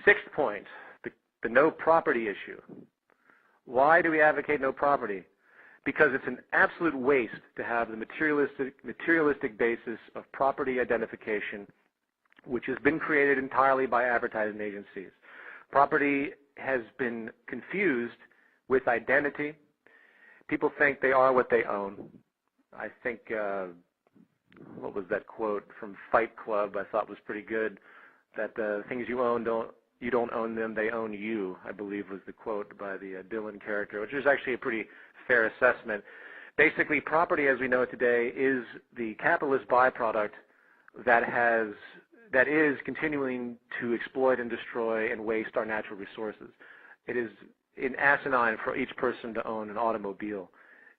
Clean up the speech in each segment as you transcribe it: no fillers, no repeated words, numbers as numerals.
Sixth point, the no property issue. Why do we advocate no property? Because it's an absolute waste to have the materialistic basis of property identification, which has been created entirely by advertising agencies. Property has been confused with identity. People think they are what they own. I think, what was that quote from Fight Club I thought was pretty good, that the things you own you don't own them, they own you, I believe was the quote by the Dylan character, which is actually a pretty fair assessment. Basically, property as we know it today is the capitalist byproduct that is continuing to exploit and destroy and waste our natural resources. It is asinine for each person to own an automobile.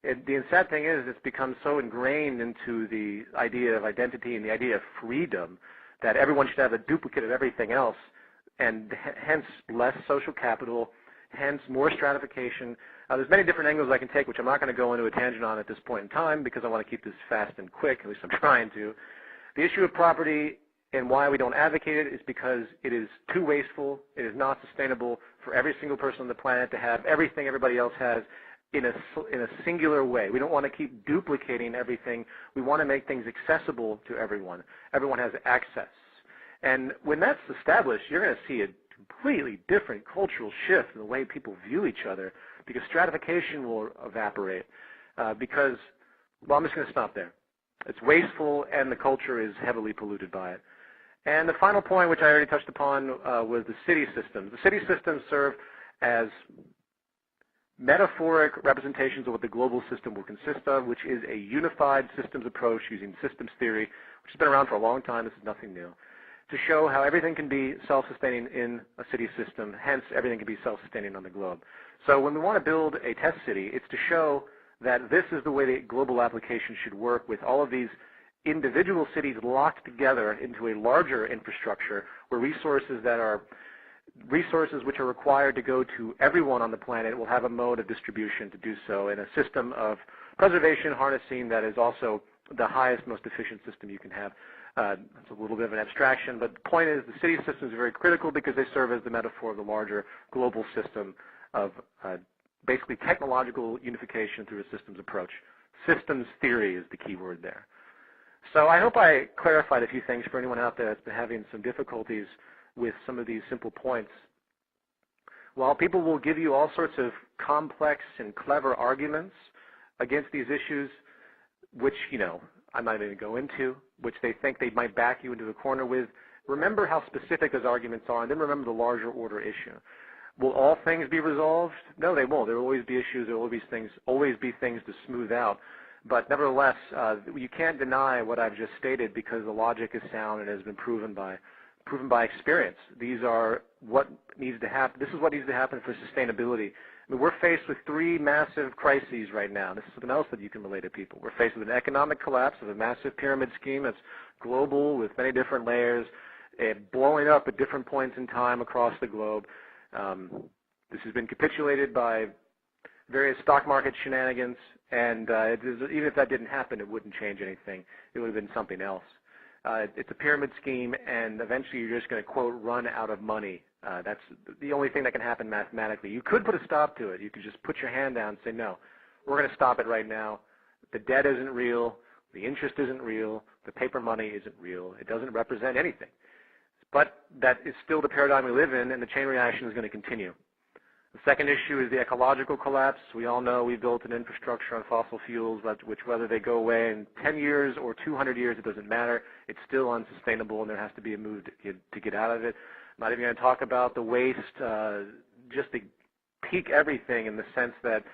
The sad thing is it's become so ingrained into the idea of identity and the idea of freedom that everyone should have a duplicate of everything else, and hence less social capital, hence more stratification. There's many different angles I can take, which I'm not going to go into a tangent on at this point in time because I want to keep this fast and quick, at least I'm trying to. The issue of property and why we don't advocate it is because it is too wasteful. It is not sustainable for every single person on the planet to have everything everybody else has in a singular way. We don't want to keep duplicating everything. We want to make things accessible to everyone. Everyone has access. And when that's established, you're going to see a completely different cultural shift in the way people view each other because stratification will evaporate because, well, I'm just going to stop there. It's wasteful and the culture is heavily polluted by it. And the final point, which I already touched upon, was the city systems. The city systems serve as metaphoric representations of what the global system will consist of, which is a unified systems approach using systems theory, which has been around for a long time. This is nothing new, to show how everything can be self-sustaining in a city system, hence everything can be self-sustaining on the globe. So when we want to build a test city, it's to show that this is the way the global application should work, with all of these individual cities locked together into a larger infrastructure where resources which are required to go to everyone on the planet will have a mode of distribution to do so in a system of preservation harnessing that is also the highest, most efficient system you can have. It's a little bit of an abstraction, but the point is the city systems are very critical because they serve as the metaphor of the larger global system of basically technological unification through a systems approach. Systems theory is the key word there. So I hope I clarified a few things for anyone out there that's been having some difficulties with some of these simple points. While people will give you all sorts of complex and clever arguments against these issues, which, I'm not even going to go into, which they think they might back you into a corner with, remember how specific those arguments are, and then remember the larger order issue. Will all things be resolved? No, they won't. There will always be issues. There will always be things to smooth out. But nevertheless, you can't deny what I've just stated because the logic is sound and has been proven by experience. These are what needs to happen. This is what needs to happen for sustainability. I mean, we're faced with three massive crises right now. This is something else that you can relate to people. We're faced with an economic collapse of a massive pyramid scheme that's global with many different layers, blowing up at different points in time across the globe. This has been capitulated by various stock market shenanigans, and even if that didn't happen, it wouldn't change anything. It would have been something else. It's a pyramid scheme, and eventually you're just going to, quote, run out of money. That's the only thing that can happen mathematically. You could put a stop to it. You could just put your hand down and say, no, we're going to stop it right now. The debt isn't real. The interest isn't real. The paper money isn't real. It doesn't represent anything. But that is still the paradigm we live in, and the chain reaction is going to continue. The second issue is the ecological collapse. We all know we built an infrastructure on fossil fuels, which whether they go away in 10 years or 200 years, it doesn't matter. It's still unsustainable, and there has to be a move to get out of it. I'm not even going to talk about the waste, just to peak everything in the sense that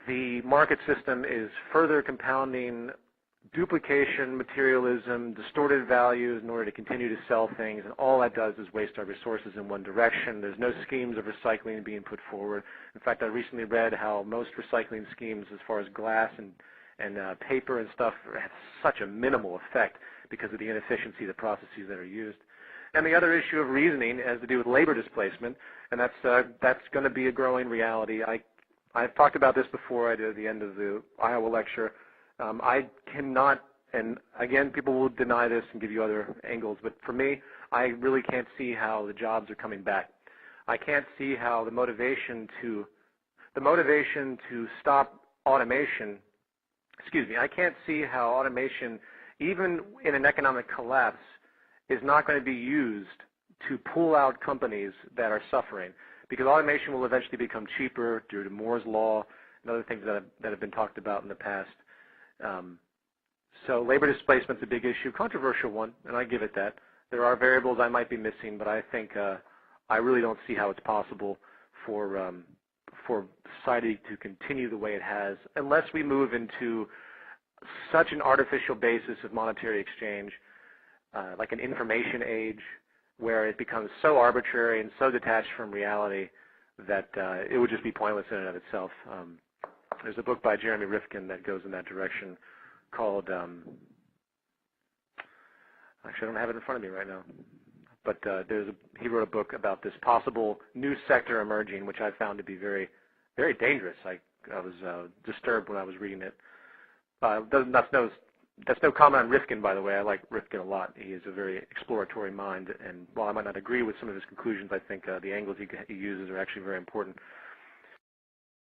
the market system is further compounding duplication, materialism, distorted values in order to continue to sell things, and all that does is waste our resources in one direction. There's no schemes of recycling being put forward. In fact, I recently read how most recycling schemes as far as glass and paper and stuff have such a minimal effect because of the inefficiency of the processes that are used. And the other issue of reasoning has to do with labor displacement, and that's going to be a growing reality. I've talked about this before. I did at the end of the Iowa lecture. I cannot And again, people will deny this and give you other angles, but for me, I really can't see how the jobs are coming back. I can't see how the motivation to stop automation, I can't see how automation, even in an economic collapse, is not going to be used to pull out companies that are suffering, because automation will eventually become cheaper due to Moore's law and other things that have been talked about in the past. So labor displacement is a big issue, controversial one, and I give it that. There are variables I might be missing, but I think I really don't see how it's possible for society to continue the way it has unless we move into such an artificial basis of monetary exchange, like an information age, where it becomes so arbitrary and so detached from reality that it would just be pointless in and of itself. There's a book by Jeremy Rifkin that goes in that direction called, actually I don't have it in front of me right now, but he wrote a book about this possible new sector emerging, which I found to be very, very dangerous. I was disturbed when I was reading it. That's no comment on Rifkin, by the way. I like Rifkin a lot. He is a very exploratory mind, and while I might not agree with some of his conclusions, I think the angles he uses are actually very important.